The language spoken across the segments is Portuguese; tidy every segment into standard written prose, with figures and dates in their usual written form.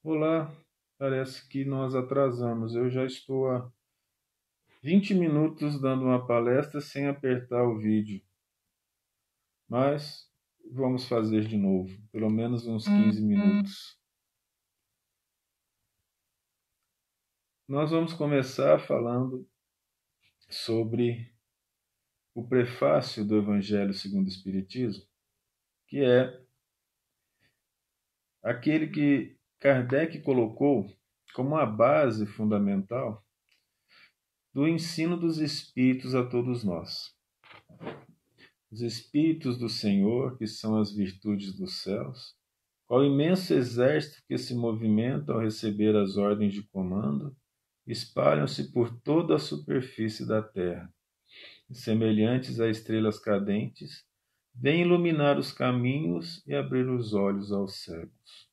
Olá, parece que nós atrasamos. Eu já estou há 20 minutos dando uma palestra sem apertar o vídeo, mas vamos fazer de novo, pelo menos uns 15 minutos. Nós vamos começar falando sobre o prefácio do Evangelho segundo o Espiritismo, que é aquele que Kardec colocou como a base fundamental do ensino dos Espíritos a todos nós. Os Espíritos do Senhor, que são as virtudes dos céus, qual imenso exército que se movimenta ao receber as ordens de comando, espalham-se por toda a superfície da terra, e, semelhantes a estrelas cadentes, vêm iluminar os caminhos e abrir os olhos aos cegos.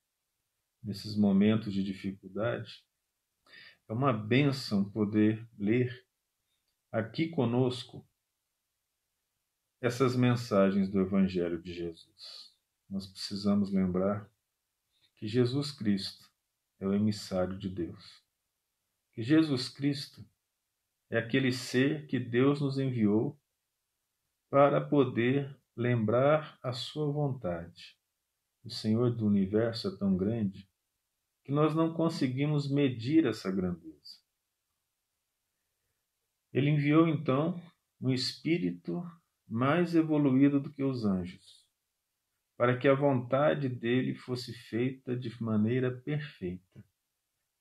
Nesses momentos de dificuldade, é uma bênção poder ler aqui conosco essas mensagens do Evangelho de Jesus. Nós precisamos lembrar que Jesus Cristo é o emissário de Deus. Que Jesus Cristo é aquele ser que Deus nos enviou para poder lembrar a sua vontade. O Senhor do universo é tão grande que nós não conseguimos medir essa grandeza. Ele enviou então um espírito mais evoluído do que os anjos, para que a vontade dele fosse feita de maneira perfeita.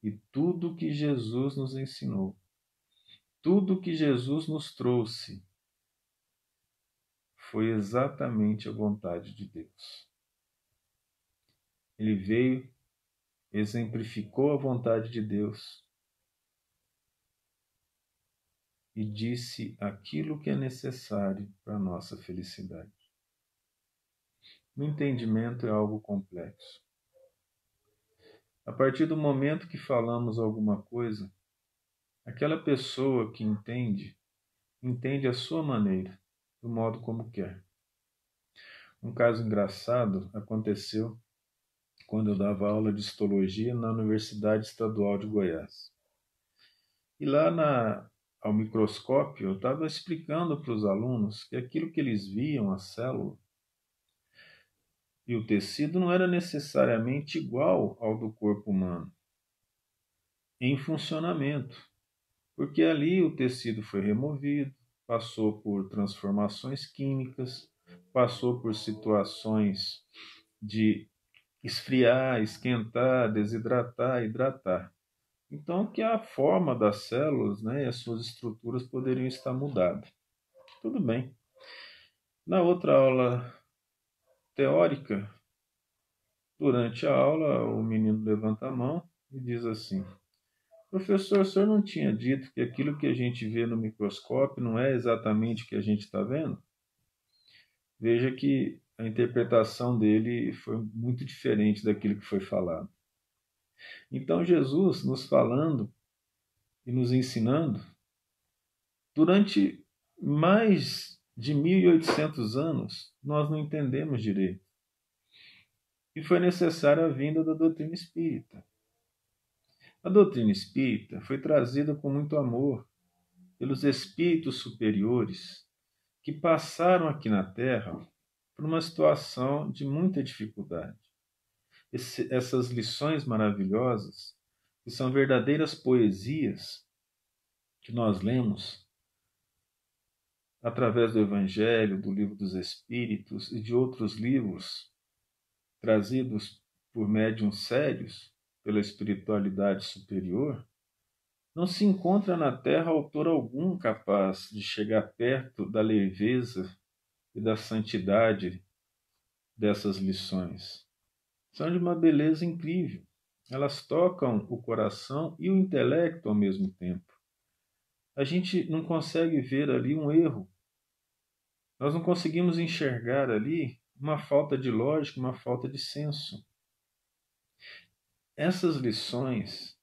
E tudo que Jesus nos ensinou, tudo que Jesus nos trouxe, foi exatamente a vontade de Deus. Ele veio, exemplificou a vontade de Deus e disse aquilo que é necessário para a nossa felicidade. O entendimento é algo complexo. A partir do momento que falamos alguma coisa, aquela pessoa que entende, entende à sua maneira, do modo como quer. Um caso engraçado aconteceu quando eu dava aula de histologia na Universidade Estadual de Goiás. E lá ao microscópio, eu estava explicando para os alunos que aquilo que eles viam, a célula e o tecido, não era necessariamente igual ao do corpo humano em funcionamento, porque ali o tecido foi removido, passou por transformações químicas, passou por situações de esfriar, esquentar, desidratar, hidratar. Então, que a forma das células, né, e as suas estruturas poderiam estar mudadas. Tudo bem. Na outra aula teórica, durante a aula, o menino levanta a mão e diz assim: professor, o senhor não tinha dito que aquilo que a gente vê no microscópio não é exatamente o que a gente está vendo? Veja que a interpretação dele foi muito diferente daquilo que foi falado. Então, Jesus nos falando e nos ensinando, durante mais de 1800 anos, nós não entendemos direito. E foi necessária a vinda da doutrina espírita. A doutrina espírita foi trazida com muito amor pelos espíritos superiores que passaram aqui na Terra por uma situação de muita dificuldade. Essas lições maravilhosas, que são verdadeiras poesias, que nós lemos através do Evangelho, do Livro dos Espíritos e de outros livros trazidos por médiuns sérios pela espiritualidade superior, não se encontra na Terra autor algum capaz de chegar perto da leveza e da santidade dessas lições. São de uma beleza incrível. Elas tocam o coração e o intelecto ao mesmo tempo. A gente não consegue ver ali um erro. Nós não conseguimos enxergar ali uma falta de lógica, uma falta de senso. Essas lições,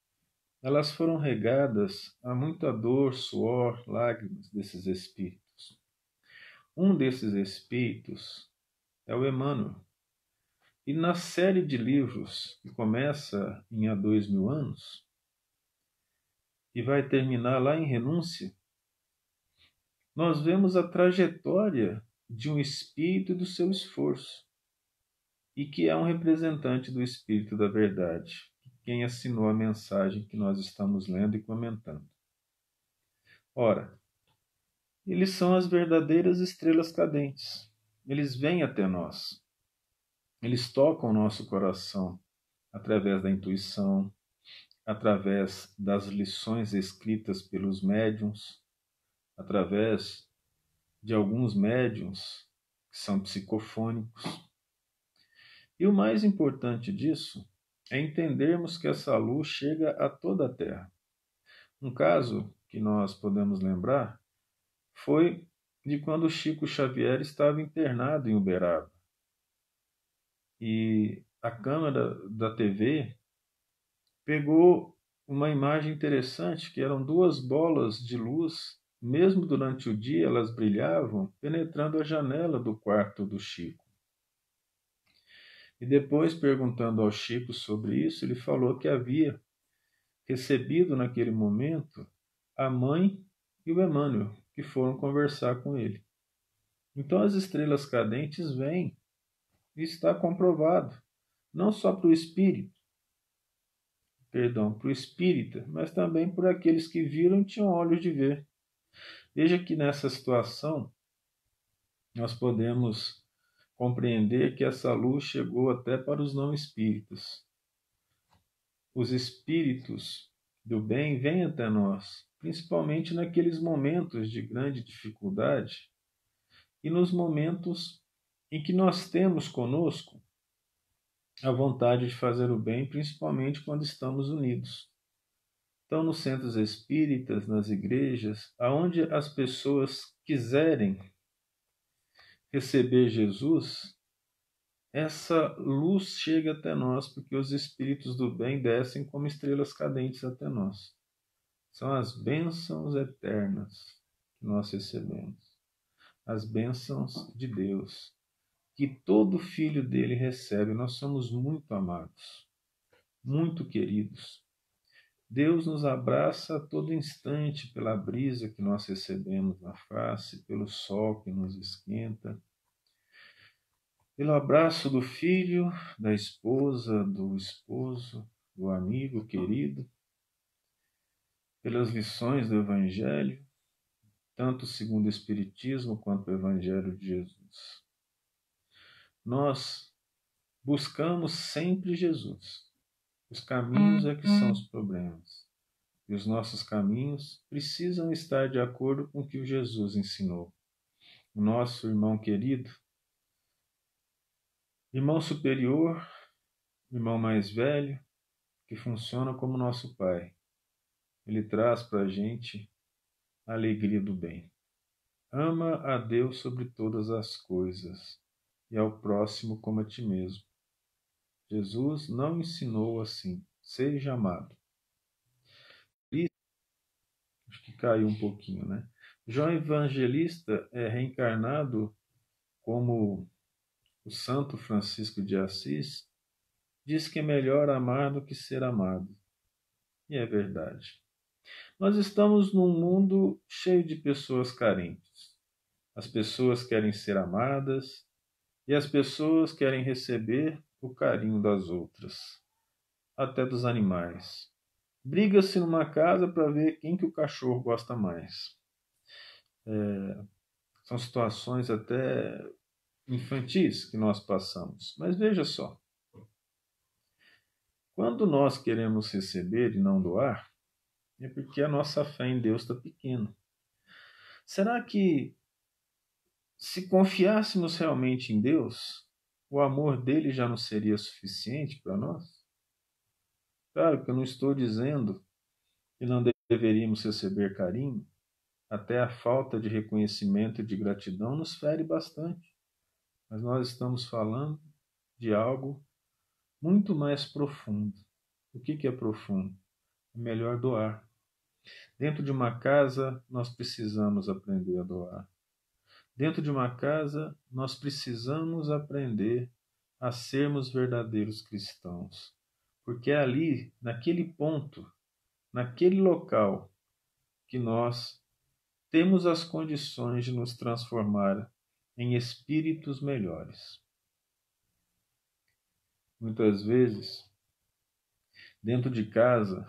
elas foram regadas a muita dor, suor, lágrimas desses espíritos. Um desses espíritos é o Emmanuel. E na série de livros que começa em Há 2000 anos e vai terminar lá em Renúncia, nós vemos a trajetória de um espírito e do seu esforço, e que é um representante do Espírito da Verdade, quem assinou a mensagem que nós estamos lendo e comentando. Ora, eles são as verdadeiras estrelas cadentes. Eles vêm até nós. Eles tocam o nosso coração através da intuição, através das lições escritas pelos médiuns, através de alguns médiuns que são psicofônicos. E o mais importante disso é entendermos que essa luz chega a toda a Terra. Um caso que nós podemos lembrar foi de quando Chico Xavier estava internado em Uberaba. E a câmera da TV pegou uma imagem interessante, que eram duas bolas de luz, mesmo durante o dia elas brilhavam, penetrando a janela do quarto do Chico. E depois, perguntando ao Chico sobre isso, ele falou que havia recebido naquele momento a mãe e o Emmanuel, que foram conversar com ele. Então as estrelas cadentes vêm, e está comprovado, não só para o espírita, mas também por aqueles que viram e tinham olhos de ver. Veja que nessa situação nós podemos compreender que essa luz chegou até para os não espíritas. Os espíritos do bem vêm até nós, principalmente naqueles momentos de grande dificuldade e nos momentos em que nós temos conosco a vontade de fazer o bem, principalmente quando estamos unidos. Então, nos centros espíritas, nas igrejas, aonde as pessoas quiserem receber Jesus, essa luz chega até nós, porque os espíritos do bem descem como estrelas cadentes até nós. São as bênçãos eternas que nós recebemos, as bênçãos de Deus, que todo filho dele recebe. Nós somos muito amados, muito queridos. Deus nos abraça a todo instante pela brisa que nós recebemos na face, pelo sol que nos esquenta, pelo abraço do filho, da esposa, do esposo, do amigo querido, pelas lições do Evangelho, tanto segundo o Espiritismo quanto o Evangelho de Jesus. Nós buscamos sempre Jesus. Os caminhos é que são os problemas. E os nossos caminhos precisam estar de acordo com o que o Jesus ensinou. O nosso irmão querido, irmão superior, irmão mais velho, que funciona como nosso Pai. Ele traz para a gente a alegria do bem. Ama a Deus sobre todas as coisas e ao próximo como a ti mesmo. Jesus não ensinou assim. Seja amado. Acho que caiu um pouquinho, né? João Evangelista é reencarnado como o Santo Francisco de Assis, diz que é melhor amar do que ser amado. E é verdade. Nós estamos num mundo cheio de pessoas carentes. As pessoas querem ser amadas e as pessoas querem receber o carinho das outras, até dos animais. Briga-se numa casa para ver quem que o cachorro gosta mais. São situações até infantis que nós passamos. Mas veja só, quando nós queremos receber e não doar, é porque a nossa fé em Deus está pequena. Será que, se confiássemos realmente em Deus, o amor dele já não seria suficiente para nós? Claro que eu não estou dizendo que não deveríamos receber carinho. Até a falta de reconhecimento e de gratidão nos fere bastante. Mas nós estamos falando de algo muito mais profundo. O que é profundo? É melhor doar. Dentro de uma casa, nós precisamos aprender a doar. Dentro de uma casa, nós precisamos aprender a sermos verdadeiros cristãos. Porque é ali, naquele ponto, naquele local, que nós temos as condições de nos transformar em espíritos melhores. Muitas vezes, dentro de casa,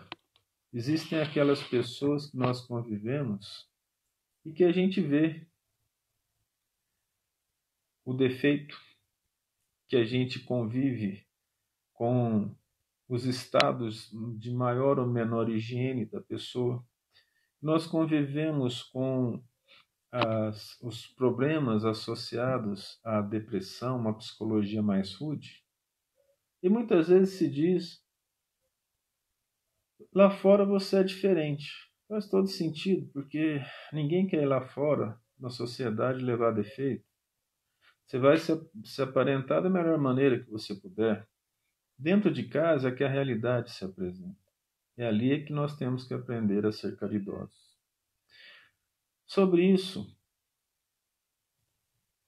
existem aquelas pessoas que nós convivemos e que a gente vê o defeito, que a gente convive com os estados de maior ou menor higiene da pessoa. Nós convivemos com os problemas associados à depressão, uma psicologia mais rude. E muitas vezes se diz, lá fora você é diferente. Faz todo sentido, porque ninguém quer ir lá fora, na sociedade, levar defeito. Você vai se aparentar da melhor maneira que você puder. Dentro de casa é que a realidade se apresenta. É ali que nós temos que aprender a ser caridosos. Sobre isso,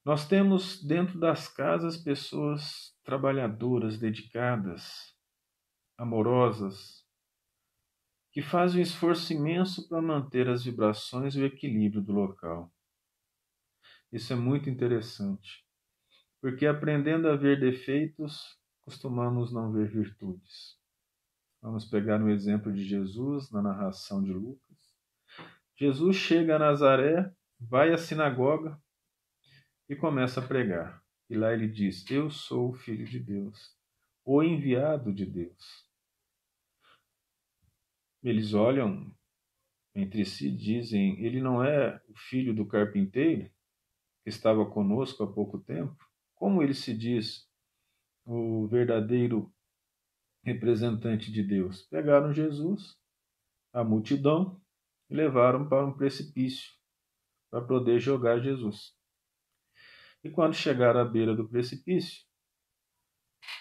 nós temos dentro das casas pessoas trabalhadoras, dedicadas, amorosas, que fazem um esforço imenso para manter as vibrações e o equilíbrio do local. Isso é muito interessante, porque aprendendo a ver defeitos, costumamos não ver virtudes. Vamos pegar um exemplo de Jesus na narração de Lucas. Jesus chega a Nazaré, vai à sinagoga e começa a pregar. E lá ele diz: Eu sou o Filho de Deus, o enviado de Deus. Eles olham entre si e dizem: Ele não é o filho do carpinteiro, que estava conosco há pouco tempo? Como ele se diz o verdadeiro representante de Deus? Pegaram Jesus, a multidão, e levaram para um precipício para poder jogar Jesus. E quando chegaram à beira do precipício,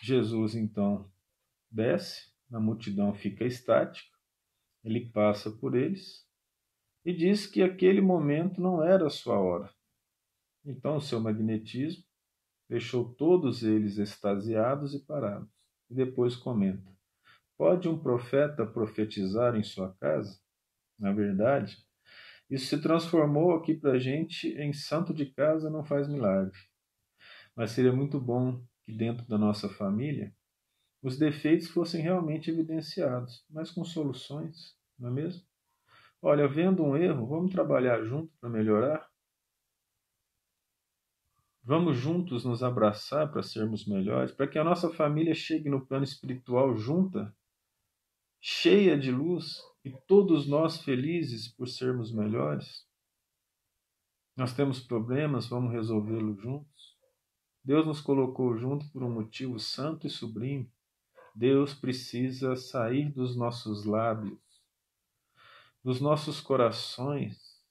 Jesus então desce, a multidão fica estática, ele passa por eles e diz que aquele momento não era a sua hora. Então o seu magnetismo deixou todos eles extasiados e parados. E depois comenta: Pode um profeta profetizar em sua casa? Na verdade, isso se transformou aqui para a gente em santo de casa não faz milagre. Mas seria muito bom que dentro da nossa família os defeitos fossem realmente evidenciados, mas com soluções, não é mesmo? Olha, vendo um erro, vamos trabalhar junto para melhorar? Vamos juntos nos abraçar para sermos melhores, para que a nossa família chegue no plano espiritual junta, cheia de luz, e todos nós felizes por sermos melhores? Nós temos problemas, vamos resolvê-los juntos? Deus nos colocou junto por um motivo santo e sublime. Deus precisa sair dos nossos lábios, dos nossos corações,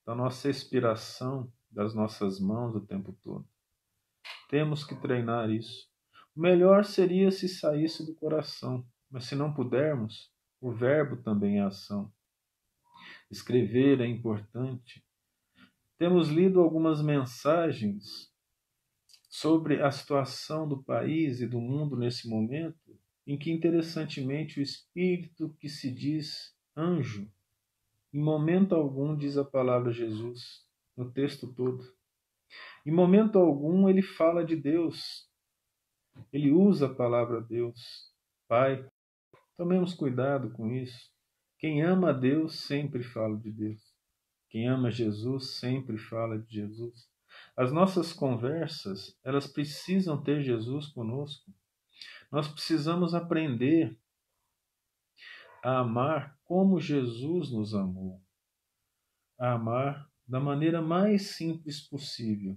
da nossa expiração, das nossas mãos o tempo todo. Temos que treinar isso. O melhor seria se saísse do coração, mas se não pudermos, o verbo também é ação. Escrever é importante. Temos lido algumas mensagens sobre a situação do país e do mundo nesse momento, em que, interessantemente, o espírito que se diz anjo, em momento algum diz a palavra Jesus, no texto todo. Em momento algum ele fala de Deus, ele usa a palavra Deus, Pai. Tomemos cuidado com isso. Quem ama a Deus sempre fala de Deus. Quem ama Jesus sempre fala de Jesus. As nossas conversas, elas precisam ter Jesus conosco. Nós precisamos aprender a amar como Jesus nos amou. A amar da maneira mais simples possível,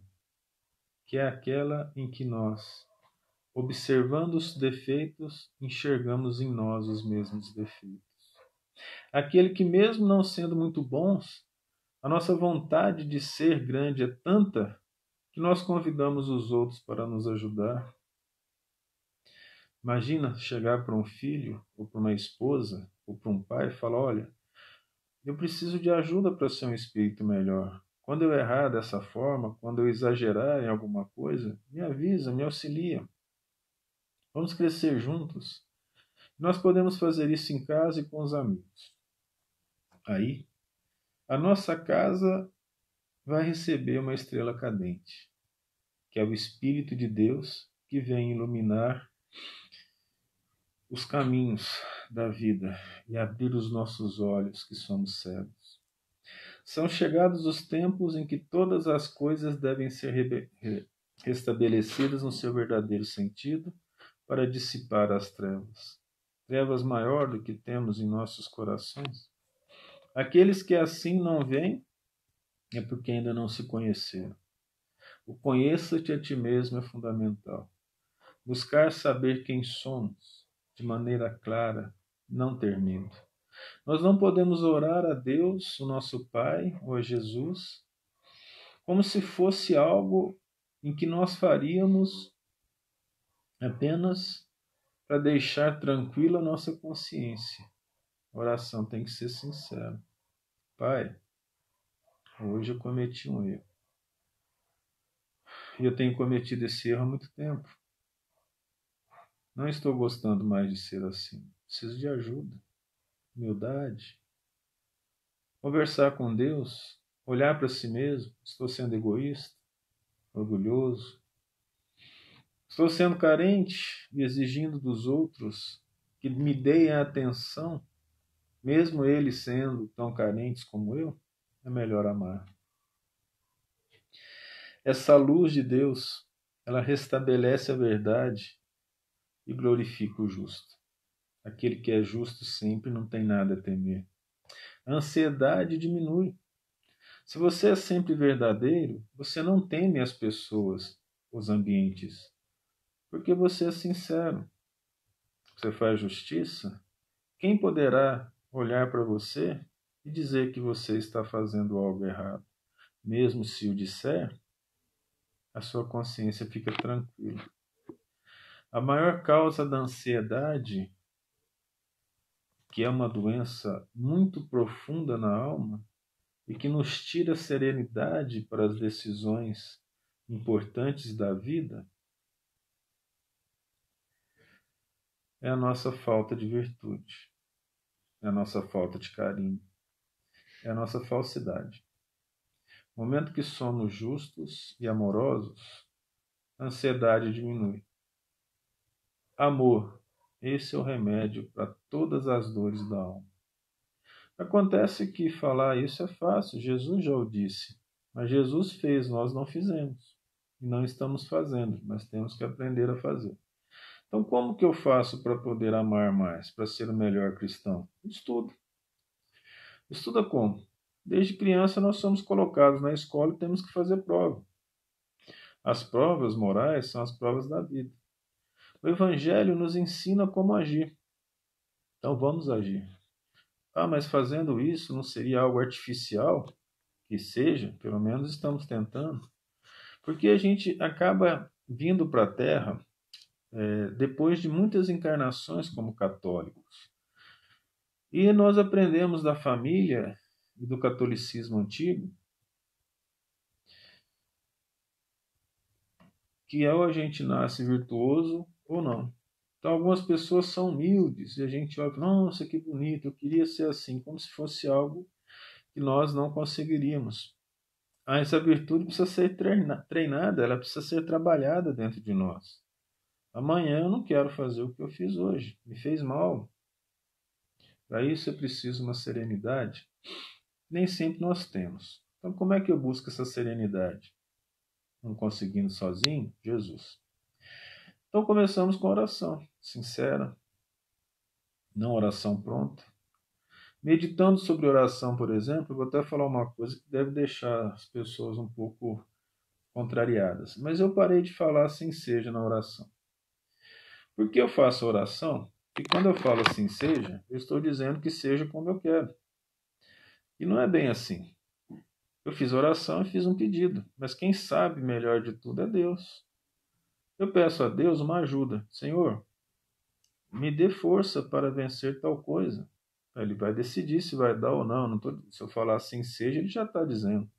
que é aquela em que nós, observando os defeitos, enxergamos em nós os mesmos defeitos. Aquele que, mesmo não sendo muito bons, a nossa vontade de ser grande é tanta que nós convidamos os outros para nos ajudar. Imagina chegar para um filho, ou para uma esposa, ou para um pai e falar: olha, eu preciso de ajuda para ser um espírito melhor. Quando eu errar dessa forma, quando eu exagerar em alguma coisa, me avisa, me auxilia. Vamos crescer juntos. Nós podemos fazer isso em casa e com os amigos. Aí, a nossa casa vai receber uma estrela cadente, que é o Espírito de Deus que vem iluminar os caminhos da vida e abrir os nossos olhos, que somos cegos. São chegados os tempos em que todas as coisas devem ser restabelecidas no seu verdadeiro sentido para dissipar as trevas. Trevas maior do que temos em nossos corações. Aqueles que assim não veem é porque ainda não se conheceram. O conheça-te a ti mesmo é fundamental. Buscar saber quem somos de maneira clara, não ter medo. Nós não podemos orar a Deus, o nosso Pai, ou a Jesus, como se fosse algo em que nós faríamos apenas para deixar tranquila a nossa consciência. A oração tem que ser sincera. Pai, hoje eu cometi um erro. E eu tenho cometido esse erro há muito tempo. Não estou gostando mais de ser assim. Preciso de ajuda, humildade. Conversar com Deus, olhar para si mesmo. Estou sendo egoísta, orgulhoso. Estou sendo carente e exigindo dos outros que me deem a atenção, mesmo eles sendo tão carentes como eu. É melhor amar. Essa luz de Deus, ela restabelece a verdade e glorifica o justo. Aquele que é justo sempre não tem nada a temer. A ansiedade diminui. Se você é sempre verdadeiro, você não teme as pessoas, os ambientes, porque você é sincero. Você faz justiça, quem poderá olhar para você e dizer que você está fazendo algo errado? Mesmo se o disser, a sua consciência fica tranquila. A maior causa da ansiedade, que é uma doença muito profunda na alma e que nos tira a serenidade para as decisões importantes da vida, é a nossa falta de virtude, é a nossa falta de carinho, é a nossa falsidade. No momento que somos justos e amorosos, a ansiedade diminui. Amor, esse é o remédio para todas as dores da alma. Acontece que falar isso é fácil, Jesus já o disse, mas Jesus fez, nós não fizemos. E não estamos fazendo, mas temos que aprender a fazer. Então, como que eu faço para poder amar mais, para ser o melhor cristão? Estudo. Estuda como? Desde criança nós somos colocados na escola e temos que fazer prova. As provas morais são as provas da vida. O Evangelho nos ensina como agir. Então vamos agir. Ah, mas fazendo isso não seria algo artificial? Que seja, pelo menos estamos tentando. Porque a gente acaba vindo para a Terra depois de muitas encarnações como católicos. E nós aprendemos da família e do catolicismo antigo que ou a gente nasce virtuoso ou não. Então algumas pessoas são humildes e a gente olha, nossa, que bonito, eu queria ser assim, como se fosse algo que nós não conseguiríamos. Ah, essa virtude precisa ser treinada, ela precisa ser trabalhada dentro de nós. Amanhã eu não quero fazer o que eu fiz hoje, me fez mal. Para isso é preciso uma serenidade. Nem sempre nós temos. Então como é que eu busco essa serenidade? Não conseguindo sozinho? Jesus. Então começamos com a oração sincera, não oração pronta. Meditando sobre oração, por exemplo, eu vou até falar uma coisa que deve deixar as pessoas um pouco contrariadas. Mas eu parei de falar assim seja na oração. Por que eu faço oração? E quando eu falo assim seja, eu estou dizendo que seja como eu quero. E não é bem assim. Eu fiz oração e fiz um pedido, mas quem sabe melhor de tudo é Deus. Eu peço a Deus uma ajuda. Senhor, me dê força para vencer tal coisa. Ele vai decidir se vai dar ou não. Se eu falar assim seja, ele já está dizendo.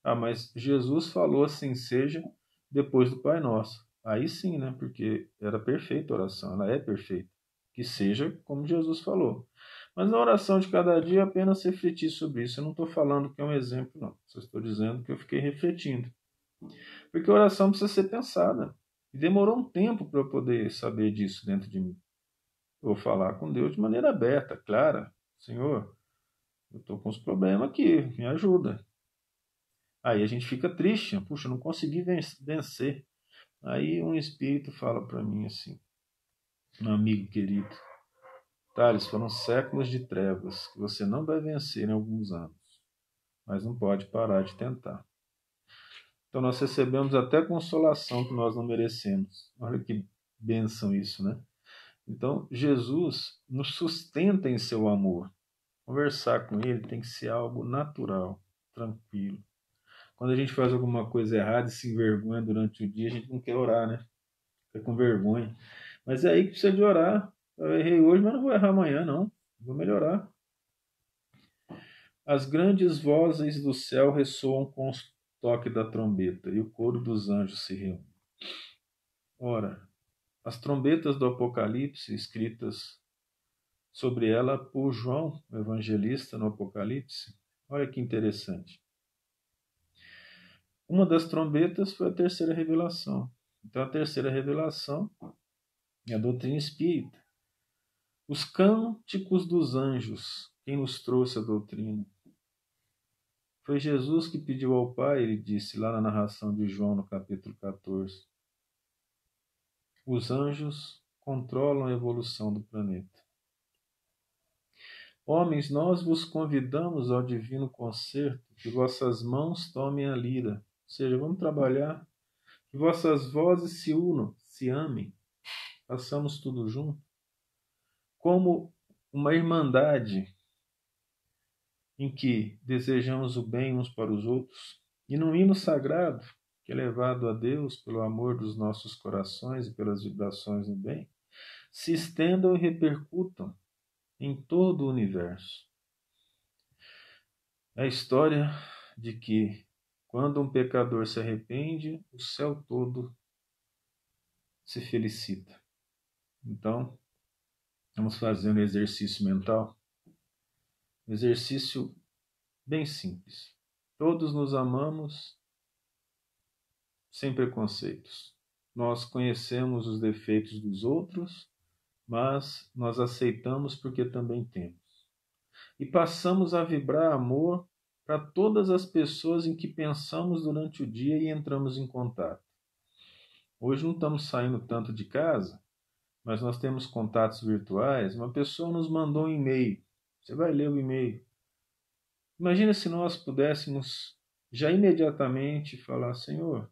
Ah, mas Jesus falou assim seja depois do Pai Nosso. Aí sim, né? Porque era perfeita a oração, ela é perfeita. Que seja como Jesus falou. Mas na oração de cada dia, apenas refletir sobre isso. Eu não estou falando que é um exemplo, não. Só estou dizendo que eu fiquei refletindo. Porque a oração precisa ser pensada. E demorou um tempo para eu poder saber disso dentro de mim. Eu vou falar com Deus de maneira aberta, clara. Senhor, eu estou com uns problemas aqui, me ajuda. Aí a gente fica triste. Puxa, eu não consegui vencer. Aí um espírito fala para mim assim, um amigo querido, Thales, foram séculos de trevas que você não vai vencer em alguns anos, mas não pode parar de tentar. Então nós recebemos até consolação que nós não merecemos. Olha que bênção isso, né? Então Jesus nos sustenta em seu amor. Conversar com ele tem que ser algo natural, tranquilo. Quando a gente faz alguma coisa errada e se envergonha durante o dia, a gente não quer orar, né? Fica com vergonha. Mas é aí que precisa de orar. Eu errei hoje, mas não vou errar amanhã, não. Vou melhorar. As grandes vozes do céu ressoam com o toque da trombeta, e o coro dos anjos se reúne. Ora, as trombetas do Apocalipse, escritas sobre ela por João, o evangelista, no Apocalipse, olha que interessante. Uma das trombetas foi a terceira revelação. Então, a terceira revelação é a doutrina espírita. Os cânticos dos anjos, quem nos trouxe a doutrina? Foi Jesus que pediu ao Pai, ele disse lá na narração de João, no capítulo 14. Os anjos controlam a evolução do planeta. Homens, nós vos convidamos ao divino concerto, que vossas mãos tomem a lira. Ou seja, vamos trabalhar, que vossas vozes se unam, se amem, façamos tudo junto, como uma irmandade em que desejamos o bem uns para os outros, e num hino sagrado, que é levado a Deus pelo amor dos nossos corações e pelas vibrações do bem, se estendam e repercutam em todo o universo. É a história de que, quando um pecador se arrepende, o céu todo se felicita. Então, vamos fazer um exercício mental, um exercício bem simples. Todos nos amamos sem preconceitos. Nós conhecemos os defeitos dos outros, mas nós aceitamos porque também temos. E passamos a vibrar amor para todas as pessoas em que pensamos durante o dia e entramos em contato. Hoje não estamos saindo tanto de casa, mas nós temos contatos virtuais. Uma pessoa nos mandou um e-mail. Você vai ler o e-mail. Imagina se nós pudéssemos já imediatamente falar: Senhor,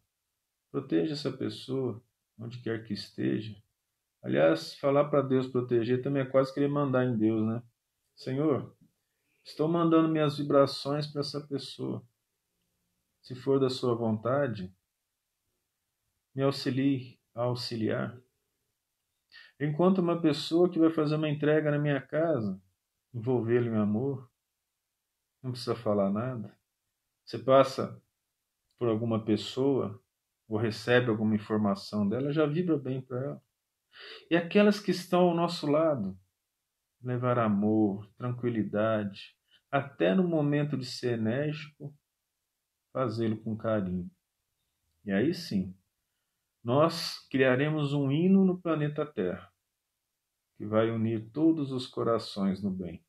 proteja essa pessoa, onde quer que esteja. Aliás, falar para Deus proteger também é quase querer mandar em Deus, né? Senhor, estou mandando minhas vibrações para essa pessoa. Se for da sua vontade, me auxilie a auxiliar. Enquanto uma pessoa que vai fazer uma entrega na minha casa, envolvê-lo em amor, não precisa falar nada. Você passa por alguma pessoa ou recebe alguma informação dela, já vibra bem para ela. E aquelas que estão ao nosso lado, levar amor, tranquilidade, até no momento de ser enérgico, fazê-lo com carinho. E aí sim, nós criaremos um hino no planeta Terra, que vai unir todos os corações no bem,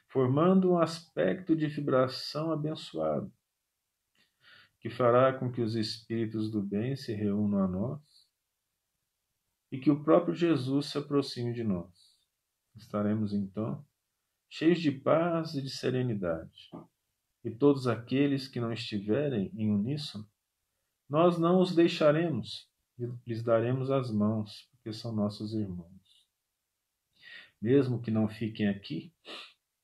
formando um aspecto de vibração abençoado, que fará com que os espíritos do bem se reúnam a nós e que o próprio Jesus se aproxime de nós. Estaremos então cheios de paz e de serenidade. E todos aqueles que não estiverem em uníssono, nós não os deixaremos e lhes daremos as mãos, porque são nossos irmãos. Mesmo que não fiquem aqui,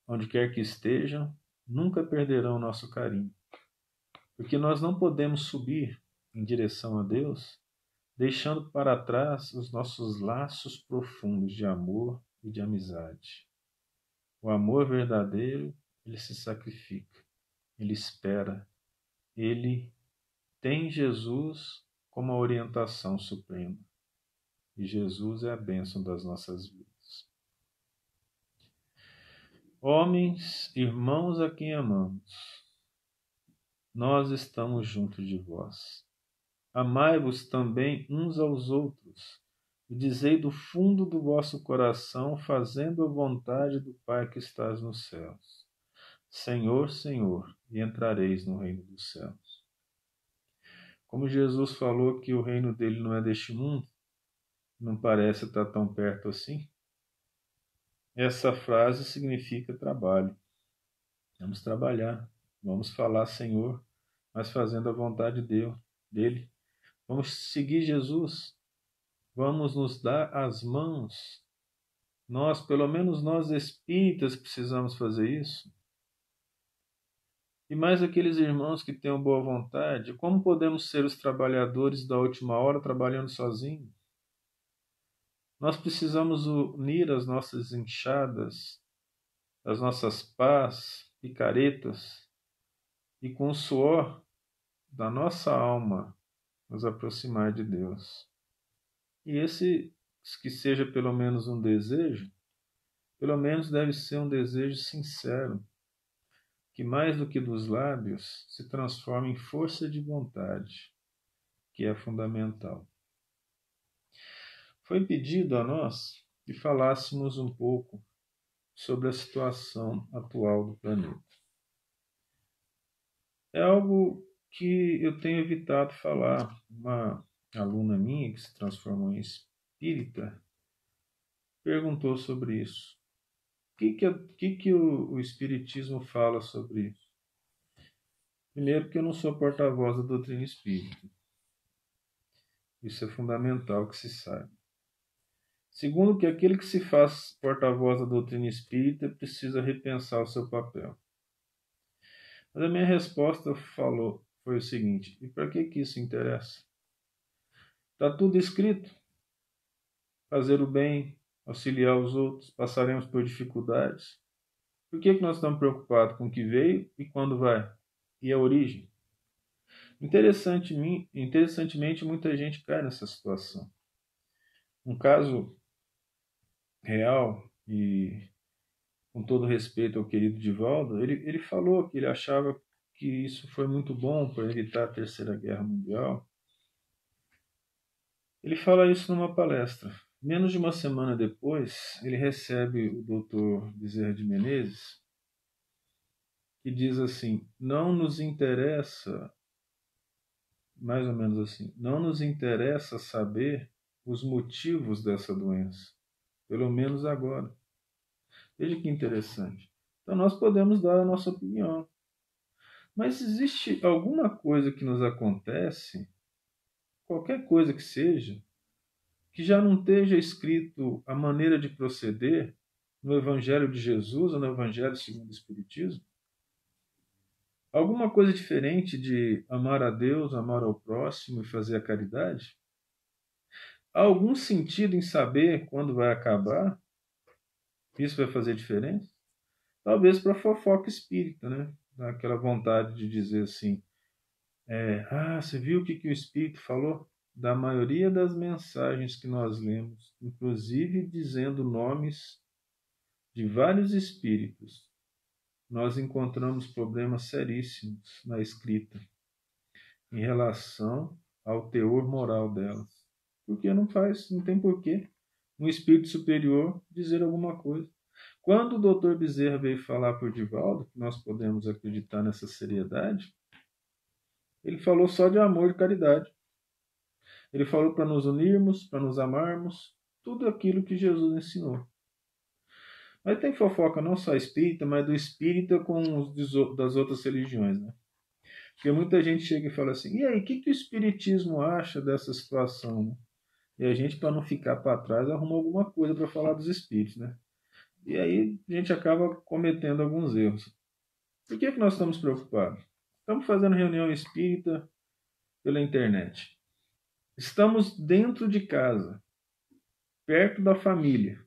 onde quer que estejam, nunca perderão nosso carinho, porque nós não podemos subir em direção a Deus, deixando para trás os nossos laços profundos de amor e de amizade. O amor verdadeiro, ele se sacrifica, ele espera, ele tem Jesus como a orientação suprema. E Jesus é a bênção das nossas vidas. Homens, irmãos a quem amamos, nós estamos juntos de vós. Amai-vos também uns aos outros, e dizei do fundo do vosso coração, fazendo a vontade do Pai que estás nos céus. Senhor, Senhor, e entrareis no reino dos céus. Como Jesus falou que o reino dele não é deste mundo, não parece estar tão perto assim, essa frase significa trabalho. Vamos trabalhar, vamos falar Senhor, mas fazendo a vontade dele. Vamos seguir Jesus, vamos nos dar as mãos. Nós, pelo menos nós espíritas, precisamos fazer isso. E mais aqueles irmãos que tenham boa vontade, como podemos ser os trabalhadores da última hora trabalhando sozinhos? Nós precisamos unir as nossas enxadas, as nossas pás, picaretas, e com o suor da nossa alma nos aproximar de Deus. E esse, que seja pelo menos um desejo, pelo menos deve ser um desejo sincero, que mais do que dos lábios se transforma em força de vontade, que é fundamental. Foi pedido a nós que falássemos um pouco sobre a situação atual do planeta. É algo que eu tenho evitado falar. Uma aluna minha, que se transformou em espírita, perguntou sobre isso. O que o Espiritismo fala sobre isso? Primeiro, que eu não sou porta-voz da doutrina espírita. Isso é fundamental que se saiba. Segundo, que aquele que se faz porta-voz da doutrina espírita precisa repensar o seu papel. Mas a minha resposta foi o seguinte: e para que isso interessa? Está tudo escrito. Fazer o bem, auxiliar os outros, passaremos por dificuldades. Por que nós estamos preocupados com o que veio e quando vai? E a origem? Interessantemente, muita gente cai nessa situação. Um caso real, e com todo respeito ao querido Divaldo, ele falou que ele achava que isso foi muito bom para evitar a Terceira Guerra Mundial. Ele fala isso numa palestra. Menos de uma semana depois, ele recebe o Dr. Bezerra de Menezes, que diz assim: não nos interessa, mais ou menos assim, não nos interessa saber os motivos dessa doença, pelo menos agora. Veja que interessante. Então nós podemos dar a nossa opinião. Mas existe alguma coisa que nos acontece, qualquer coisa que seja, que já não esteja escrito a maneira de proceder no Evangelho de Jesus ou no Evangelho segundo o Espiritismo? Alguma coisa diferente de amar a Deus, amar ao próximo e fazer a caridade? Há algum sentido em saber quando vai acabar? Isso vai fazer diferença? Talvez para a fofoca espírita, né? Aquela vontade de dizer assim: você viu o que o Espírito falou? Da maioria das mensagens que nós lemos, inclusive dizendo nomes de vários espíritos, nós encontramos problemas seríssimos na escrita em relação ao teor moral delas. Porque não tem porquê um espírito superior dizer alguma coisa. Quando o Dr. Bezerra veio falar por Divaldo, que nós podemos acreditar nessa seriedade, ele falou só de amor e caridade. Ele falou para nos unirmos, para nos amarmos, tudo aquilo que Jesus ensinou. Mas tem fofoca não só espírita, mas do espírita com os das outras religiões, né? Porque muita gente chega e fala assim: e aí, o que o Espiritismo acha dessa situação? Né? E a gente, para não ficar para trás, arruma alguma coisa para falar dos espíritos, né? E aí a gente acaba cometendo alguns erros. Por que nós estamos preocupados? Estamos fazendo reunião espírita pela internet. Estamos dentro de casa, perto da família,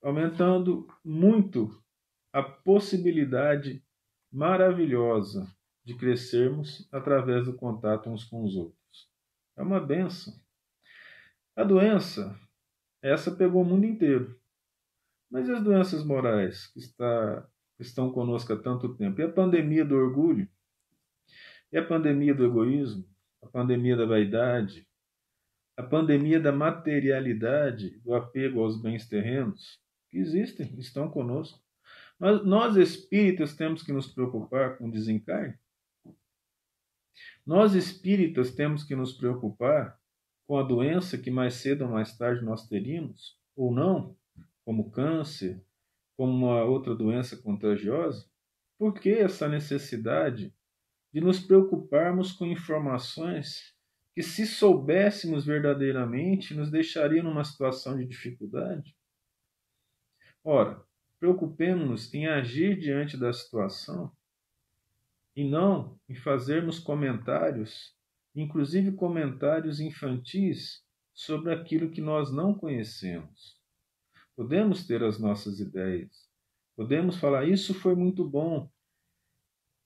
aumentando muito a possibilidade maravilhosa de crescermos através do contato uns com os outros. É uma bênção. A doença, essa pegou o mundo inteiro. Mas e as doenças morais que estão conosco há tanto tempo? E a pandemia do orgulho? E a pandemia do egoísmo? A pandemia da vaidade? A pandemia da materialidade, do apego aos bens terrenos? Que existem, estão conosco. Nós espíritas temos que nos preocupar com o desencarne? Nós espíritas temos que nos preocupar com a doença que mais cedo ou mais tarde nós teríamos, ou não, como câncer, como uma outra doença contagiosa? Por que essa necessidade de nos preocuparmos com informações que, se soubéssemos verdadeiramente, nos deixariam numa situação de dificuldade? Ora, preocupemos-nos em agir diante da situação e não em fazermos comentários, inclusive comentários infantis, sobre aquilo que nós não conhecemos. Podemos ter as nossas ideias, podemos falar, isso foi muito bom.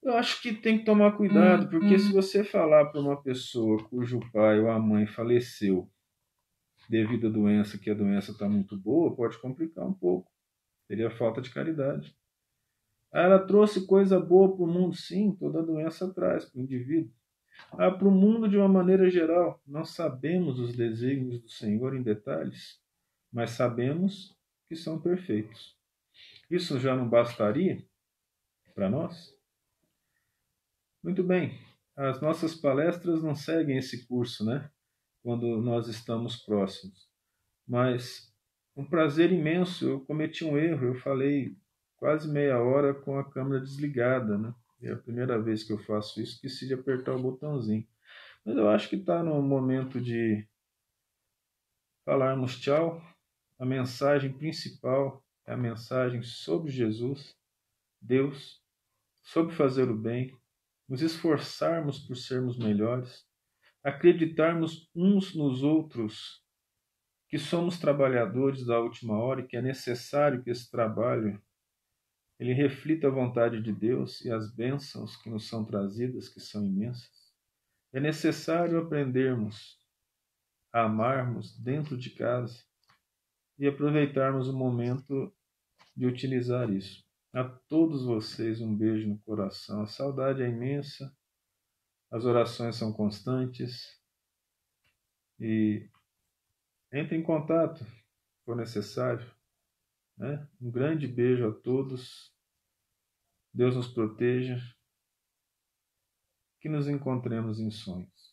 Eu acho que tem que tomar cuidado, porque se você falar para uma pessoa cujo pai ou a mãe faleceu devido à doença, que a doença está muito boa, pode complicar um pouco. Seria falta de caridade. Ela trouxe coisa boa para o mundo, sim, toda doença traz para o indivíduo. Para o mundo de uma maneira geral, não sabemos os desígnios do Senhor em detalhes, mas sabemos que são perfeitos. Isso já não bastaria para nós? Muito bem, as nossas palestras não seguem esse curso, né? Quando nós estamos próximos. Mas um prazer imenso, eu cometi um erro, eu falei quase meia hora com a câmera desligada, né? É a primeira vez que eu faço isso, esqueci de apertar o botãozinho. Mas eu acho que está no momento de falarmos tchau. A mensagem principal é a mensagem sobre Jesus, Deus, sobre fazer o bem, nos esforçarmos por sermos melhores, acreditarmos uns nos outros que somos trabalhadores da última hora e que é necessário que esse trabalho ele reflita a vontade de Deus e as bênçãos que nos são trazidas, que são imensas. É necessário aprendermos a amarmos dentro de casa e aproveitarmos o momento de utilizar isso. A todos vocês um beijo no coração. A saudade é imensa, as orações são constantes e entre em contato, se for necessário. Né? Um grande beijo a todos. Deus nos proteja. Que nos encontremos em sonhos.